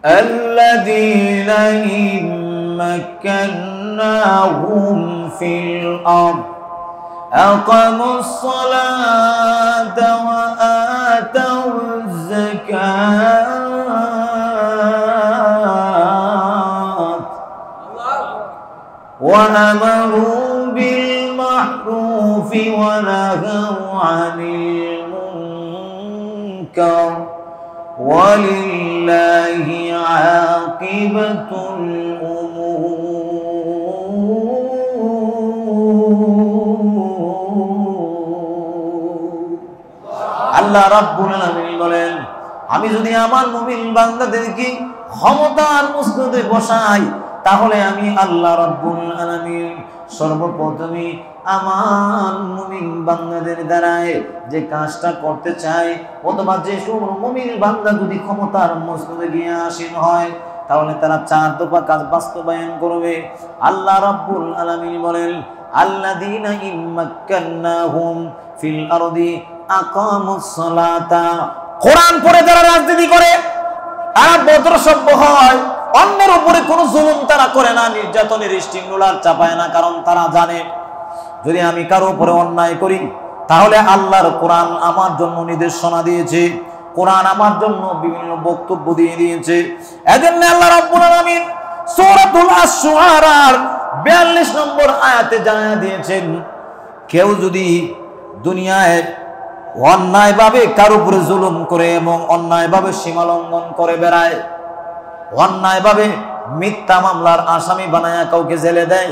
الذين إن مكناهم في الأرض أقاموا الصلاة وآتوا الزكاة وأمروا بالمعروف ونهوا عن المنكر ولله عاقبة الأمور আল্লাহ রাব্বুল আলামিন বলেন, আমি যদি আমার মুমিন বান্দাদেরকে ক্ষমতার মসনদে বসাই, তাহলে আমি আল্লাহ রাব্বুল আলামিন সর্বপ্রথমে আমার মুমিন বান্দাদের দ্বারায় যে কাজটা করতে চাই, অথবা যে সব মুমিন বান্দা যদি ক্ষমতার মসনদে গিয়ে আসীন হয়, তাহলে তারা 4 দফা কাজ বাস্তবায়ন করবে। আল্লাহ রাব্বুল আলামিন বলেন, আল্লাযীনা ইম্মাক্কান্নাহুম ফিল আরদি আকামুস সালাতা। কোরআন পড়ে যারা রাজনীতি করে, তারা বজ্রসভ্য হয়, অন্যের উপরে কোনো জুলুম তারা করে না, নির্যাতনের স্টিং রোলার চাপায় না, কারণ তারা জানে যদি আমি কারো উপরে অন্যায় করি, তাহলে আল্লাহর কোরআন আমার জন্য নির্দেশনা দিয়েছে, কোরআন আমার জন্য বিভিন্ন বক্তব্য দিয়ে দিয়েছে। এজন্য আল্লাহ রাব্বুল আলামিন সূরাতুল আশ-শুআরার 42 নম্বর আয়াতে জানিয়ে দিয়েছেন, কেউ যদি দুনিয়ায় অন্যায়ভাবে কারো উপরে জুলুম করে এবং অন্যায়ভাবে সীমা লঙ্ঘন করে বেড়ায়, অন্যায়ভাবে মিথ্যা মামলার আসামি বানায়া কাউকে জেলে দেয়,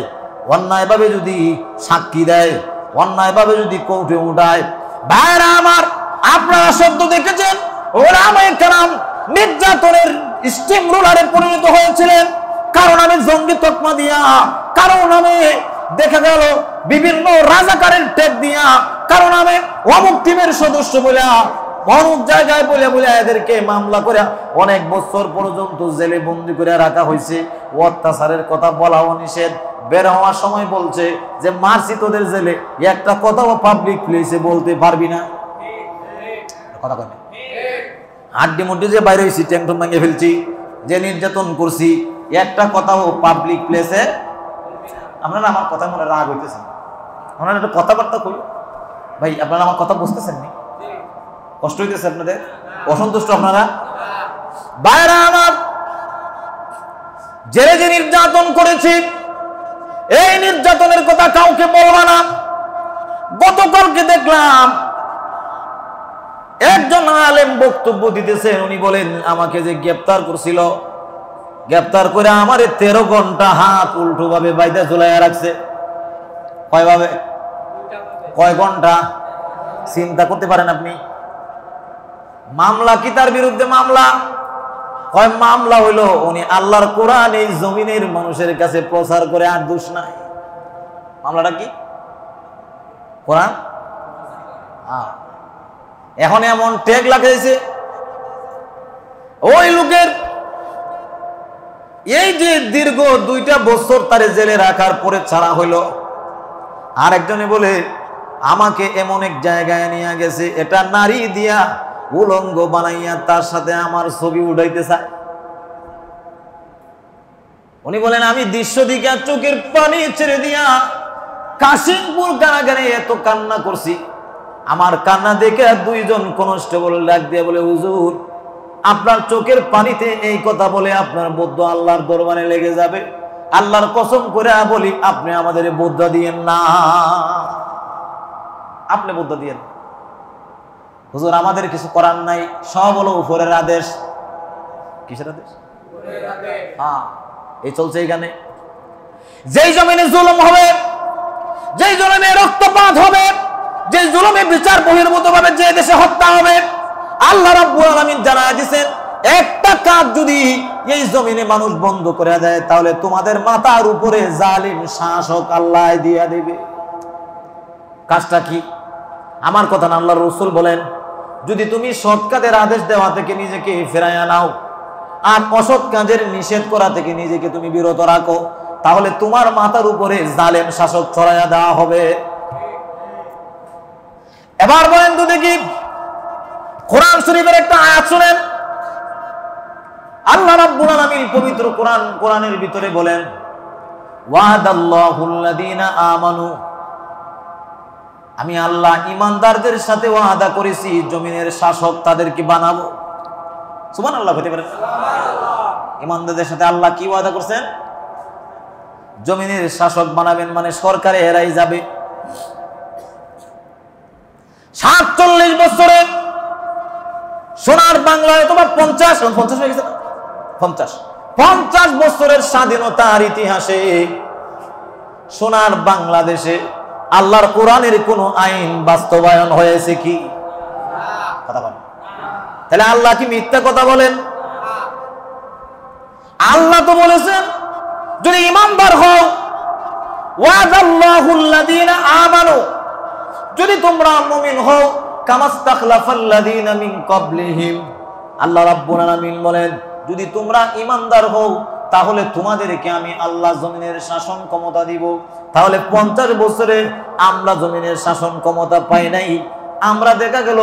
অন্যায়ভাবে যদি সাক্ষী দেয়, অন্যায়ভাবে যদি কোর্টে উঠায়, ভাইরা আমার, আপনারা শব্দ দেখেছেন ওলামায়ে কেরাম নির্যাতনের স্টিম রোলারে পরিণত হয়েছিলেন। কারণ আমি জঙ্গি তকমা দিয়া, কারণ আমি দেখা গেল বিভিন্ন রাজাকারের টেক দিয়া, কারণ আমি অমুক টিমের সদস্য বলে অমুক জায়গায় বলে বলে এদেরকে মামলা করে অনেক বছর পর্যন্ত জেলে বন্দি করে রাখা হয়েছে। অত্যাচারের কথা বলাও নিষেধ। বের হওয়ার সময় বলছে যে মারছি তোদের জেলে, একটা কথাও পাবলিক প্লেসে বলতে পারবি না। কথা কয় হাড্ডি মুড্ডি যে বাইরে হয়েছি, ট্যাংটন ভেঙে ফেলছি, যে নির্যাতন করছি, একটা কথাও পাবলিক প্লেসে। আপনারা আমার কথা মনে রাগ হইতেছেন, আপনারা একটা কথাবার্তা কই ভাই, আপনারা আমার কথা বুঝতেছেন নি? কষ্ট হইতেছে আপনাদের? অসন্তুষ্ট আপনারা? বাইরা আমার, জেলে যে নির্যাতন করেছি, এই নির্যাতনের কথা কাউকে বলবা না। গতকালকে দেখলাম একজন আলেম বক্তব্য দিতেছেন, উনি বলেন আমাকে যে গ্রেফতার করছিল, গ্রেফতার করে আমারে 13 ঘন্টা হাত উল্টো ভাবে বাইদা ঝুলাইয়া রাখছে। কয়ভাবে? কয় ঘন্টা? চিন্তা করতে পারেন আপনি? মামলা কি তার বিরুদ্ধে মামলা? কয় মামলা হইলো উনি আল্লাহর কোরআন এই জমিনের মানুষের কাছে প্রচার করে, আর দোষ নাই। মামলাটা কি? কোরআন। এখন এমন ট্যাগ লাগাইছে ওই লোকের, এই যে দীর্ঘ 2টা বছর তারে জেলে রাখার পরে ছাড়া হইল, আর একজনে বলে আমাকে এমন এক জায়গায় নিয়ে গেছে, এটা নারী দিয়া উলঙ্গ বানাইয়া তার সাথে আমার ছবি উঠাইতে চায়। উনি বলেন আমি দৃশ্য দিকে চোখের পানি ছেড়ে দিয়া কাশিমপুর কারাগারে এত কান্না করছি, আমার কান্না দেখে 2 জন কনস্টেবল ডাক দিয়ে বলে হুজুর আপনার চোখের পানিতে এই কথা বলে আপনার বদ্ধ আল্লাহর দরবারে লেগে যাবে, আল্লাহর কসম করে বলি আপনি আমাদের বদ্ধ দিয়েন না, আপনি বদ্ধ দিয়েন। হুজুর আমাদের কিছু করার নাই, সব হলো উপরের আদেশ। কিসের আদেশ? হ্যাঁ, এই চলছে এখানে। যেই জমিনে জুলুম হবে, যেই জমিনে রক্তপাত হবে, যে জুলুমে বিচার বহির্ভূত ভাবে যে দেশে হত্যা হবে, আল্লাহ রাব্বুল আলামিন জানায় দিয়েছেন একটা কাজ যদি এই জমিনে মানুষ বন্ধ করে দেয়, তাহলে তোমাদের মাথার উপরে জালিম শাসক আল্লাহ দিয়ে দেবে। কাজটা কি? আমার কথা না, আল্লাহর রাসূল বলেন যদি তুমি সৎ কাজের আদেশ দেওয়া থেকে নিজেকে ফেরাইয়া নাও আর অসৎ কাজের নিষেধ করা থেকে নিজেকে তুমি বিরত রাখো, তাহলে তোমার মাথার উপরে জালেম শাসক ছড়াইয়া দেওয়া হবে। এবার বলেন তো দেখি, কোরআন শরীফের একটা আয়াত শুনেন, আল্লাহ রাব্বুল আলামিন পবিত্র কোরআনের ভিতরে বলেন, ওয়াদাল্লাহুল্লাযীনা আমানু, আমি আল্লাহ ঈমানদারদের সাথে ওয়াদা করেছি জমিনের শাসক তাদেরকে বানাবো। সুবহানাল্লাহ, হতে পারে সুবহানাল্লাহ। ঈমানদারদের সাথে আল্লাহ কি ওয়াদা করছেন? জমিনের শাসক বানাবেন, মানে সরকারে এরাই যাবে। 47 বছরে সোনার বাংলায় তোমার 50 হয়ে গেছে, 50 বছরের স্বাধীনতার ইতিহাসে সোনার বাংলাদেশে আল্লাহর কোরআনের কোন আইন বাস্তবায়ন হয়েছে কি? কথা বলেন। তাহলে আল্লাহ কি মিথ্যা কথা বলেন? আল্লাহ তো বলেছেন যদি ঈমানদার হও, ওয়াদাল্লাহুল্লাযীনা আমানু, যদি তোমরা মুমিন হও, কামাস্তাখলাফাল্লাযীনা মিন ক্বাবলিহিম, আল্লাহ রাব্বুল আলামিন বলেন যদি তোমরা ঈমানদার হও তাহলে তোমাদেরকে আমি আল্লাহ জমিনের শাসন ক্ষমতা দিব। তাহলে 50 বছরে আমরা জমিনের শাসন ক্ষমতা পাই নাই, আমরা দেখা গেল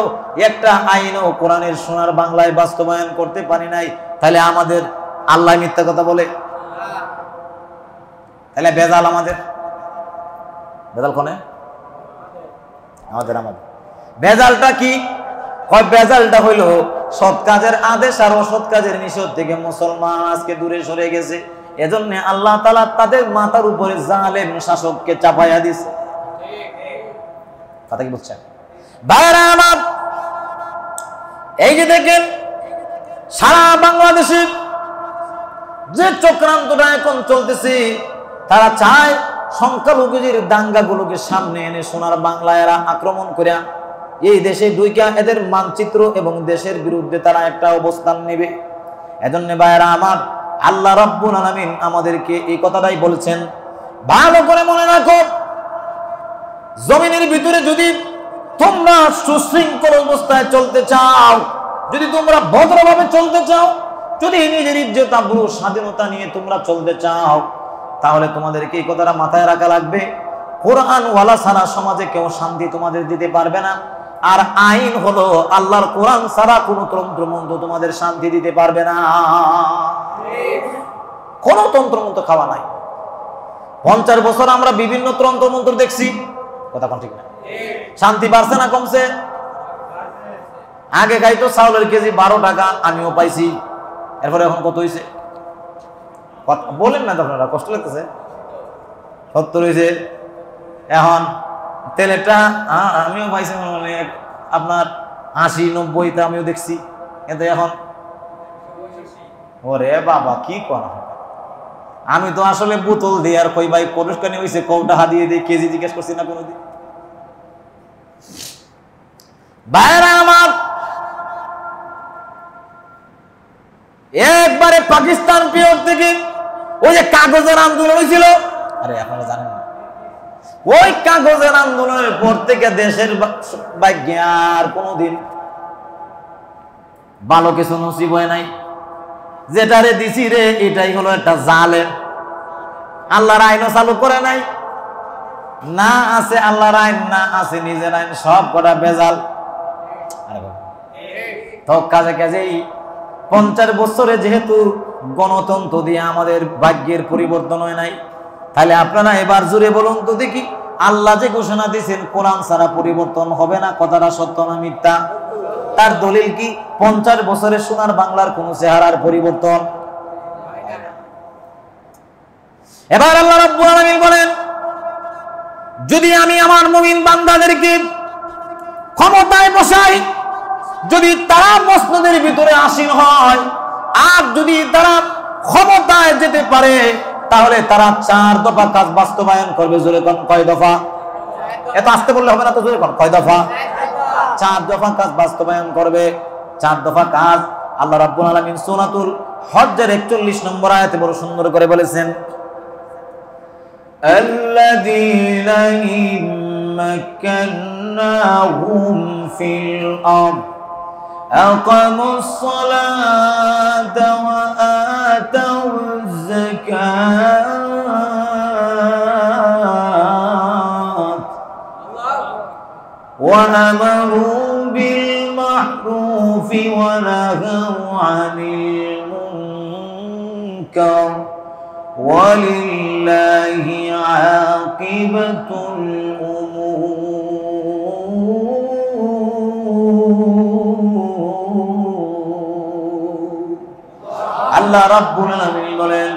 একটা আইনও কোরআনের সোনার বাংলায় বাস্তবায়ন করতে পারি নাই। তাহলে আমাদের আল্লাহ মিথ্যা কথা বলে? তাহলে বেজাল আমাদের, বেজাল কোনে? আমাদের বেজালটা কি? বেজালটা হইল সৎ কাজের আদেশ আর অসৎ কাজের নিষেধ থেকে মুসলমান আজকে দূরে সরে গেছে। এজন্য আল্লাহ তাআলা তাদের মাথার উপরে জালেম শাসককে চাপাইয়া দিছে। কথা কি বুঝছেন ভাইরা আমার? এই যে দেখেন সারা বাংলাদেশে যে চক্রান্তটা এখন চলতেছে, তারা চায় সংখ্যালঘুদের দাঙ্গাগুলোকে সামনে এনে সোনার বাংলায় এরা আক্রমণ করে এই দেশে দুইটা এদের মানচিত্র এবং দেশের বিরুদ্ধে তারা একটা অবস্থান নেবে। এজন্য ভাইরা আমার, আল্লাহ রাব্বুল আলামিন আমাদেরকে এই কথাটাই বলছেন, ভালো করে মনে রাখো, জমিনের ভিতরে যদি তোমরা সুশৃঙ্খল অবস্থায় চলতে চাও, যদি তোমরা ভদ্রভাবে চলতে চাও, যদি নিজের ইজ্জত আবরু স্বাধীনতা নিয়ে তোমরা চলতে চাও, তাহলে তোমাদেরকে এই কথাটা মাথায় রাখা লাগবে, কোরআন ওয়ালা ছাড়া সমাজে কেউ শান্তি তোমাদের দিতে পারবে না। আর আইন হলো আল্লাহর কোরআন ছাড়া কোনো তন্ত্রমন্ত্র তোমাদের শান্তি দিতে পারবে না। কোনো তন্ত্রমন্ত্র খাওয়া নাই। 50 বছর আমরা বিভিন্ন তন্ত্রমন্ত্র দেখছি, কথা কোন ঠিক না? শান্তি বাড়ছে না কমছে? আগে খাইতো চাউলের কেজি 12 টাকা, আমিও পাইছি, এরপরে এখন কত হয়েছে বলেন না? আপনারা কষ্ট লাগতেছে? 70 হয়েছে। এখন তেলেরটা আমিও পাইছি মানে আপনার 80-90 আমিও দেখছি, কিন্তু এখন ওরে বাবা কি করা। আমি তো আসলে বোতল দিয়ে আর কই ভাই পরিষ্কার নিয়ে হয়েছে কৌটা হাদিয়ে দিয়ে কেজি জিজ্ঞেস করছি না কোনোদিন। ভাইরা আমার, একবারে পাকিস্তান পিরিয়ড থেকে ওই যে কাগজের আন্দোলন হয়েছিল, আরে আপনারা জানেন না, ওই কাগজের আন্দোলনের পর থেকে দেশের ভাগ্যে আর কোনোদিন ভালো কিছু নসিব হয় নাই। যেটারে দিছি রে এটাই হলো একটা জালেম। আল্লাহর আইনও চালু করে নাই, না আছে আল্লাহর আইন, না আছে নিজের আইন, সব কটা বেজাল। তো কাজে কাজেই 50 বছরে যেহেতু গণতন্ত্র দিয়ে আমাদের ভাগ্যের পরিবর্তন হয় নাই, তাহলে আপনারা এবার জুড়ে বলুন তো দেখি, আল্লাহ যে ঘোষণা দিয়েছেন কোরআন ছাড়া পরিবর্তন হবে না, কথাটা সত্য না মিথ্যা? তার দলিল কি? 50 বছরে সোনার বাংলার কোন চেহারার পরিবর্তন। এবার আল্লাহ রাব্বুল আলামিন বলেন, যদি আমি আমার মুমিন বান্দাদেরকে ক্ষমতায় বসাই, যদি তারা মসনদের ভিতরে আসীন হয়, আর যদি তারা ক্ষমতায় যেতে পারে, তাহলে তারা 4 দফা কাজ বাস্তবায়ন করবে। জোরে কোন কয় দফা? এত আসতে বললে হবে না তো, জোরে কোন কয় দফা? 4 দফা কাজ বাস্তবায়ন করবে। 4 দফা কাজ আল্লাহ রাব্বুল আলামিন সূরাতুল হজ্জের 41 নম্বর আয়াতে বড় সুন্দর করে বলেছেন, আল্লাযীনা ইম্মাক্কান্নাহুম ফিল আরদ আকামুস সালাতা ওয়া আতাউয যাকাত ওয়া আমারু বিল মা'রুফি ওয়া নাহাউ আনিল منكر ولله عاقبة الأمور আল্লাহ রাব্বুল আলামিন বলেন,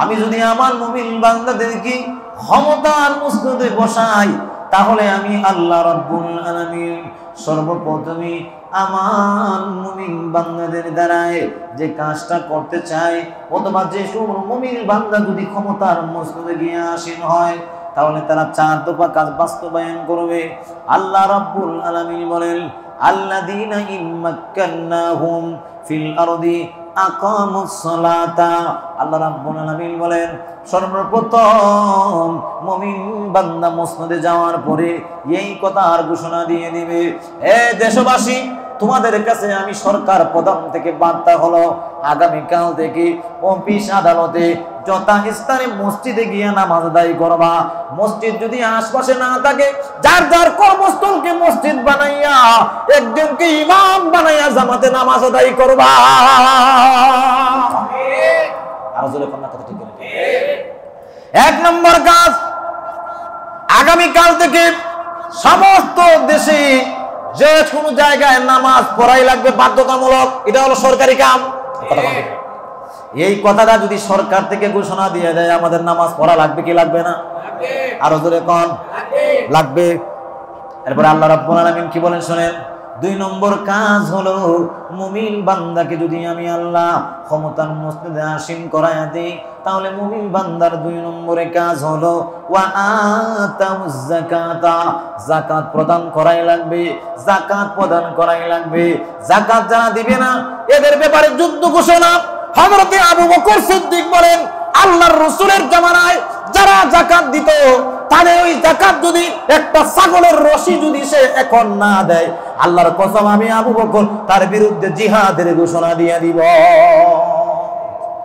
আমি যদি আমার মুমিন বান্দাদেরকে ক্ষমতার মসনদে বসাই, তাহলে আমি আল্লাহ রাব্বুল আলামিন সর্বপ্রথমে আমার মুমিন বান্দাদের দ্বারায় যে কাজটা করতে চাই, অথবা যে সব মুমিন বান্দা যদি ক্ষমতার মসনদে গিয়ে আসীন হয়, তাহলে তারা 4 দফা কাজ বাস্তবায়ন করবে। আল্লাহ রাব্বুল আলামিন বলেন, আল্লাযীনা ইম্মাক্কান্নাহুম ফিল আরদি আকামুস সালাতা। আল্লাহ রাব্বুল আলামিন বলেন, সর্বপ্রথম মুমিন বান্দা মসনদে যাওয়ার পরে এই কথার ঘোষণা দিয়ে দিবে, হে দেশবাসী, তোমাদের কাছে আমি সরকার প্রধান থেকে বার্তা হলো, আগামীকাল থেকে অফিস আদালতে যথাস্থানে মসজিদে গিয়ে নামাজ আদায় করবা। মসজিদ যদি আশপাশে না থাকে, যার যার কর্মস্থলকে মসজিদ বানাইয়া একজনকে ইমাম বানাইয়া জামাতে নামাজ আদায় করবা। আর জোরে কন্যা কথা ঠিক বলে। 1 নম্বর কাজ, আগামীকাল থেকে সমস্ত দেশে যে কোনো জায়গায় নামাজ পড়াই লাগবে বাধ্যতামূলক। এটা হলো সরকারি কাম। এই কথাটা যদি সরকার থেকে ঘোষণা দিয়ে দেয়, আমাদের নামাজ পড়া লাগবে কি লাগবে না? আরো জোরে কোন লাগবে। এরপর আল্লাহ রাব্বুল আলামিন কি বলেন শুনেন, 2 নম্বর কাজ হলো, মুমিন বান্দাকে যদি আমি আল্লাহ ক্ষমতার মসনদে আসীন করায়া দেই, তাহলে মুমিন বান্দার 2 নম্বরে কাজ হলো ওয়া আতাউজ যাকাতা, যাকাত প্রদান করাই লাগবে, যাকাত প্রদান করাই লাগবে। যাকাত যারা দিবে না, এদের ব্যাপারে যুদ্ধ ঘোষণা। হযরতে আবু বকর সিদ্দিক বলেন, আল্লাহর রাসূলের জামানায় যারা যাকাত দিত, তাহলে ওই যাকাত যদি একটা ছাগলের রশি যদি সে এখন না দেয়, আল্লাহর কসম আমি আবু বকর তার বিরুদ্ধে জিহাদের ঘোষণা দিয়ে দিব।